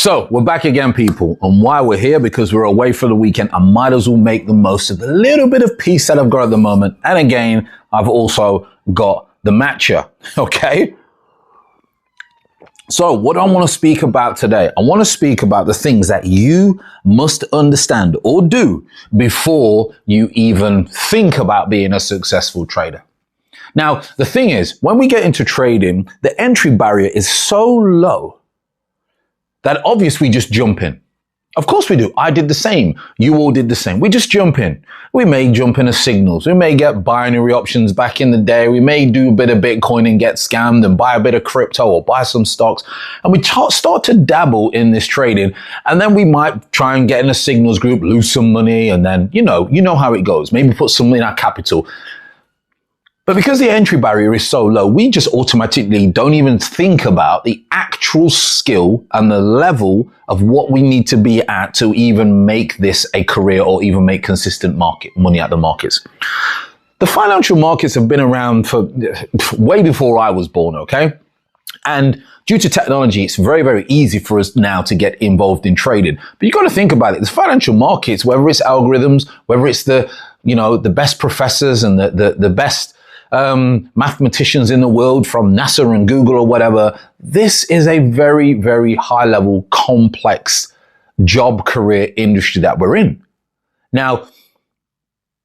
So we're back again, people. And why we're here? Because we're away for the weekend. I might as well make the most of the little bit of peace that I've got at the moment. And again, I've also got the matcha. Okay. So what I want to speak about today, I want to speak about the things that you must understand or do before you even think about being a successful trader. Now, the thing is, when we get into trading, the entry barrier is so low that obviously we just jump in. Of course we do. I did the same. You all did the same. We just jump in. We may jump into signals. We may get binary options back in the day. We may do a bit of Bitcoin and get scammed and buy a bit of crypto or buy some stocks. And we start to dabble in this trading. And then we might try and get in a signals group, lose some money. And then, you know how it goes. Maybe put some in our capital. But because the entry barrier is so low, we just automatically don't even think about the actual skill and the level of what we need to be at to even make this a career or even make consistent money at the markets. The financial markets have been around for way before I was born, okay? And due to technology, it's very, very easy for us now to get involved in trading. But you've got to think about it. The financial markets, whether it's algorithms, whether it's the best professors and the best mathematicians in the world from NASA and Google or whatever, this is a very, very high level, complex job career industry that we're in. Now,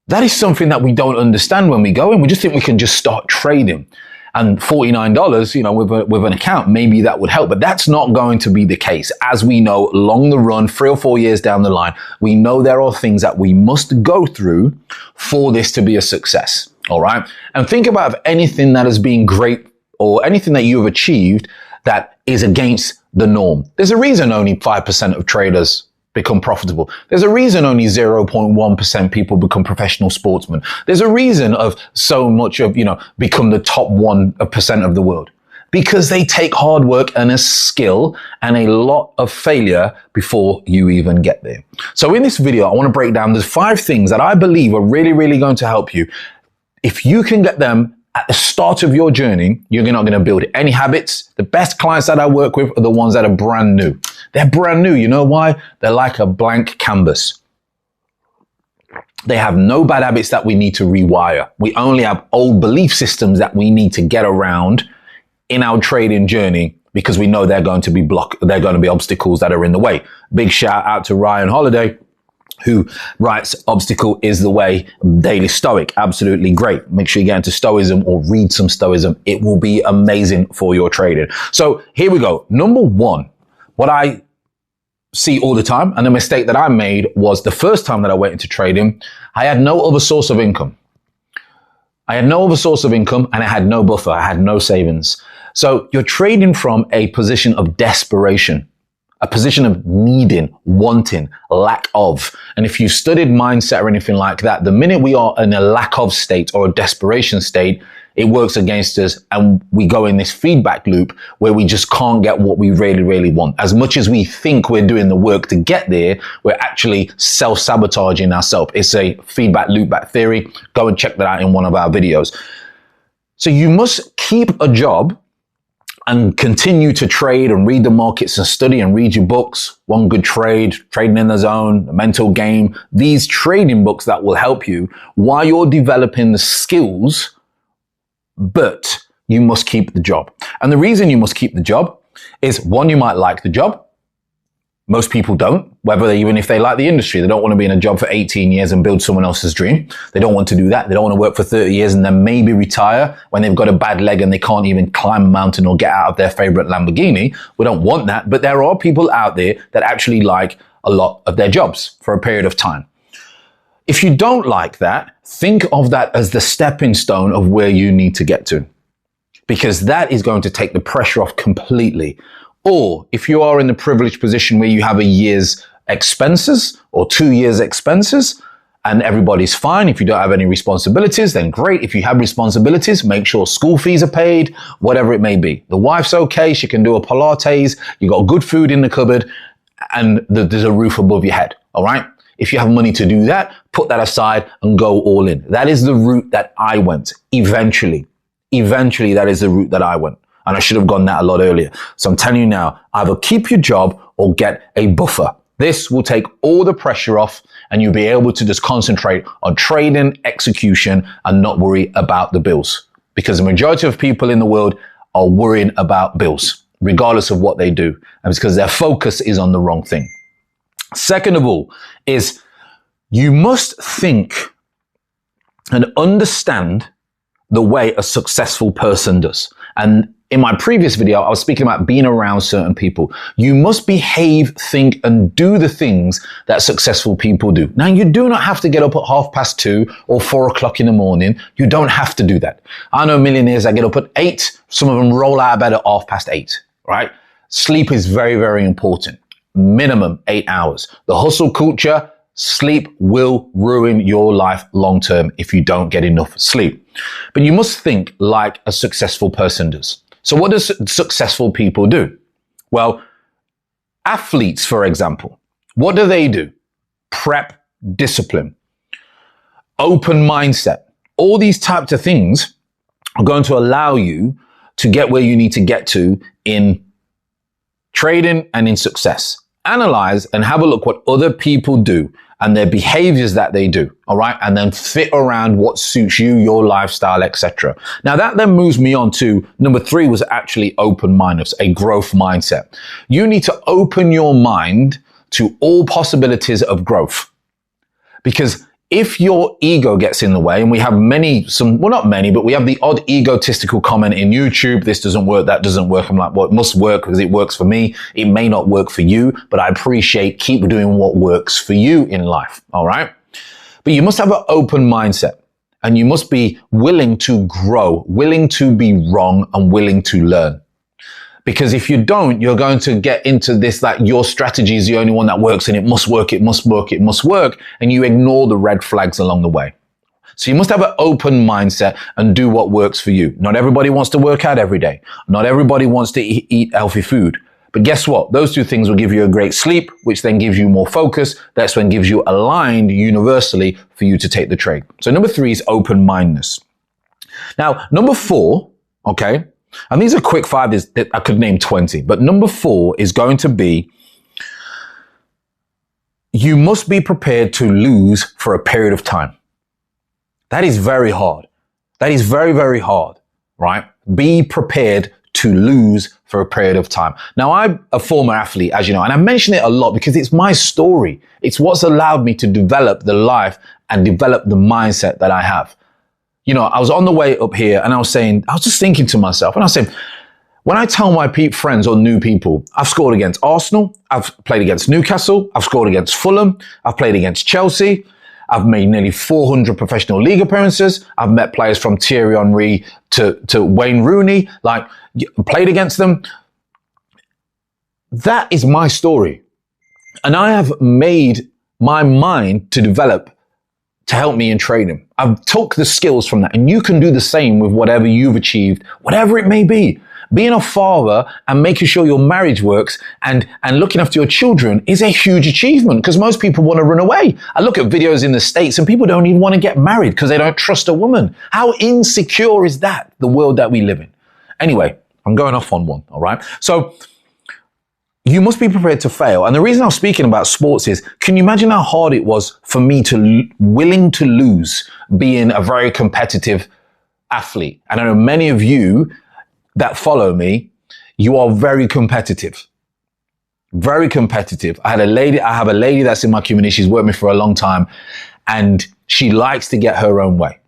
that is something that we don't understand when we go in. We just think we can just start trading. And $49, with an account, maybe that would help. But that's not going to be the case. As we know, along the run, 3 or 4 years down the line, we know there are things that we must go through for this to be a success. All right. And think about anything that has been great or anything that you have achieved that is against the norm. There's a reason only 5% of traders become profitable. There's a reason only 0.1% people become professional sportsmen. There's a reason of so much of, become the top 1% of the world, because they take hard work and a skill and a lot of failure before you even get there. So in this video, I want to break down the 5 things that I believe are really, really going to help you. If you can get them at the start of your journey, you're not going to build any habits. The best clients that I work with are the ones that are brand new. They're brand new. You know why? They're like a blank canvas. They have no bad habits that we need to rewire. We only have old belief systems that we need to get around in our trading journey because we know they're going to be they're going to be obstacles that are in the way. Big shout out to Ryan Holiday, who writes Obstacle is the Way, Daily Stoic. Absolutely great. Make sure you get into Stoicism or read some Stoicism. It will be amazing for your trading. So here we go. Number 1, what I see all the time, and the mistake that I made was the first time that I went into trading, I had no other source of income. And I had no buffer. I had no savings. So you're trading from a position of desperation. A position of needing, wanting, lack of. And if you studied mindset or anything like that, the minute we are in a lack of state or a desperation state, it works against us and we go in this feedback loop where we just can't get what we really, really want. As much as we think we're doing the work to get there, we're actually self-sabotaging ourselves. It's a feedback loopback theory. Go and check that out in one of our videos. So you must keep a job and continue to trade and read the markets and study and read your books. One Good Trade, Trading in the Zone, The Mental Game. These trading books that will help you while you're developing the skills, but you must keep the job. And the reason you must keep the job is, 1, you might like the job. Most people don't, even if they like the industry. They don't want to be in a job for 18 years and build someone else's dream. They don't want to do that. They don't want to work for 30 years and then maybe retire when they've got a bad leg and they can't even climb a mountain or get out of their favorite Lamborghini. We don't want that. But there are people out there that actually like a lot of their jobs for a period of time. If you don't like that, think of that as the stepping stone of where you need to get to, because that is going to take the pressure off completely. Or if you are in the privileged position where you have a year's expenses or 2 years expenses and everybody's fine. If you don't have any responsibilities, then great. If you have responsibilities, make sure school fees are paid, whatever it may be. The wife's okay. She can do a Pilates. You got good food in the cupboard and there's a roof above your head. All right. If you have money to do that, put that aside and go all in. That is the route that I went eventually. Eventually, that is the route that I went. And I should have gone that a lot earlier. So I'm telling you now, either keep your job or get a buffer. This will take all the pressure off and you'll be able to just concentrate on trading, execution, and not worry about the bills. Because the majority of people in the world are worrying about bills, regardless of what they do. And it's because their focus is on the wrong thing. Second of all is you must think and understand the way a successful person does. And in my previous video, I was speaking about being around certain people. You must behave, think, and do the things that successful people do. Now, you do not have to get up at 2:30 or 4 o'clock in the morning. You don't have to do that. I know millionaires that get up at 8. Some of them roll out of bed at 8:30, right? Sleep is very, very important. Minimum 8 hours. The hustle culture, sleep will ruin your life long term if you don't get enough sleep. But you must think like a successful person does. So what do successful people do? Well, athletes, for example, what do? Prep, discipline, open mindset. All these types of things are going to allow you to get where you need to get to in trading and in success. Analyze and have a look what other people do and their behaviors that they do, all right? And then fit around what suits you, your lifestyle, etc. Now that then moves me on to number 3 was actually open-mindedness, a growth mindset. You need to open your mind to all possibilities of growth. Because if your ego gets in the way, and we have not many, but we have the odd egotistical comment in YouTube, this doesn't work, that doesn't work. I'm like, well, it must work because it works for me. It may not work for you, but I appreciate keep doing what works for you in life. All right. But you must have an open mindset and you must be willing to grow, willing to be wrong and willing to learn. Because if you don't, you're going to get into this, that your strategy is the only one that works and it must work, it must work, it must work. And you ignore the red flags along the way. So you must have an open mindset and do what works for you. Not everybody wants to work out every day. Not everybody wants to eat healthy food. But guess what? Those 2 things will give you a great sleep, which then gives you more focus. That's when gives you aligned universally for you to take the trade. So number 3 is open-mindedness. Now, number 4, okay, and these are quick 5, that I could name 20, but number 4 is going to be, you must be prepared to lose for a period of time. That is very hard. That is very, very hard, right? Be prepared to lose for a period of time. Now, I'm a former athlete, as you know, and I mention it a lot because it's my story. It's what's allowed me to develop the life and develop the mindset that I have. You know, I was on the way up here and I was just thinking to myself, and I was saying, when I tell my friends or new people, I've scored against Arsenal, I've played against Newcastle, I've scored against Fulham, I've played against Chelsea, I've made nearly 400 professional league appearances, I've met players from Thierry Henry to Wayne Rooney, like played against them. That is my story. And I have made my mind to develop to help me in trading. I've took the skills from that, and you can do the same with whatever you've achieved, whatever it may be. Being a father and making sure your marriage works and looking after your children is a huge achievement because most people want to run away. I look at videos in the States and people don't even want to get married because they don't trust a woman. How insecure is that, the world that we live in? Anyway, I'm going off on one, all right? So you must be prepared to fail. And the reason I'm speaking about sports is, can you imagine how hard it was for me to willing to lose being a very competitive athlete? And I know many of you that follow me, you are very competitive. Very competitive. I have a lady that's in my community. She's worked with me for a long time and she likes to get her own way.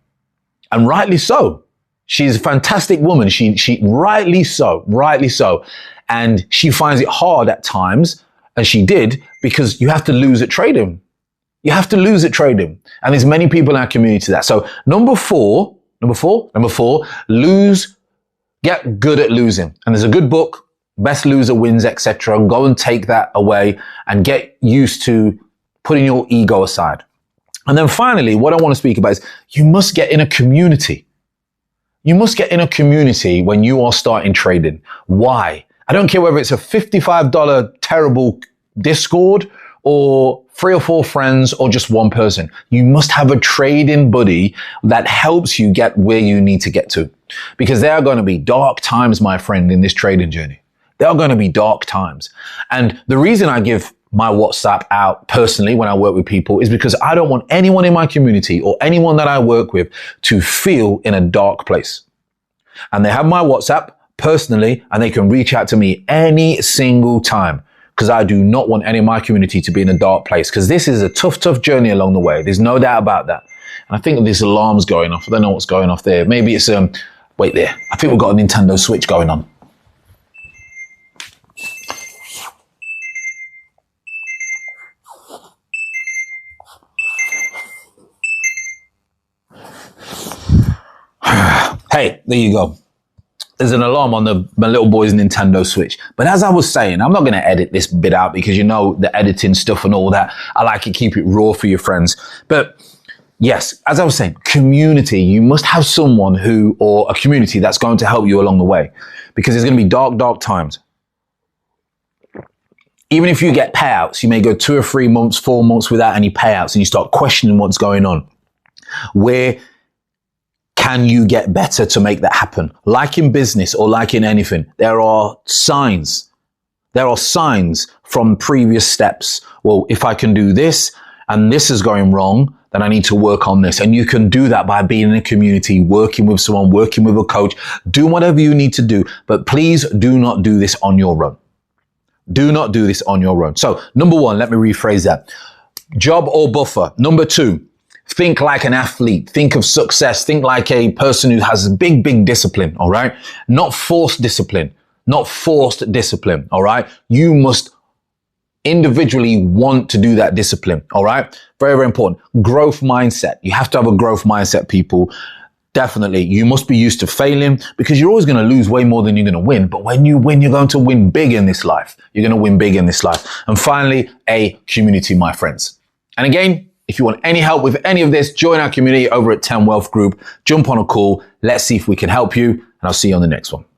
And rightly so. She's a fantastic woman. She rightly so. And she finds it hard at times, and she did, because you have to lose at trading. You have to lose at trading. And there's many people in our community that. So number four, get good at losing. And there's a good book, Best Loser Wins, etc. Go and take that away and get used to putting your ego aside. And then finally, what I want to speak about is you must get in a community. You must get in a community when you are starting trading. Why? I don't care whether it's a $55 terrible Discord or 3 or 4 friends or just one person. You must have a trading buddy that helps you get where you need to get to. Because there are going to be dark times, my friend, in this trading journey. There are going to be dark times. And the reason I give my WhatsApp out personally when I work with people is because I don't want anyone in my community or anyone that I work with to feel in a dark place. And they have my WhatsApp personally, and they can reach out to me any single time, because I do not want any of my community to be in a dark place, because this is a tough journey along the way. There's no doubt about that. And I think this alarm's going off. I don't know what's going off there. Maybe it's, wait there. I think we've got a Nintendo Switch going on. Hey, there you go. There's an alarm on my little boy's Nintendo Switch. But as I was saying, I'm not going to edit this bit out because you know the editing stuff and all that. I like to keep it raw for your friends. But yes, as I was saying, community, you must have someone or a community that's going to help you along the way, because there's going to be dark times. Even if you get payouts, you may go 2 or 3 months, 4 months without any payouts, and you start questioning what's going on. Where can you get better to make that happen? Like in business or like in anything, there are signs. There are signs from previous steps. Well, if I can do this and this is going wrong, then I need to work on this. And you can do that by being in a community, working with someone, working with a coach, do whatever you need to do. But please do not do this on your own. Do not do this on your own. So number 1, let me rephrase that. Job or buffer. Number 2, think like an athlete. Think of success. Think like a person who has big discipline. All right. Not forced discipline. Not forced discipline. All right. You must individually want to do that discipline. All right. Very important. Growth mindset. You have to have a growth mindset, people. Definitely. You must be used to failing, because you're always going to lose way more than you're going to win. But when you win, you're going to win big in this life. You're going to win big in this life. And finally, a community, my friends. And again, if you want any help with any of this, join our community over at 10 Wealth Group. Jump on a call. Let's see if we can help you. And I'll see you on the next one.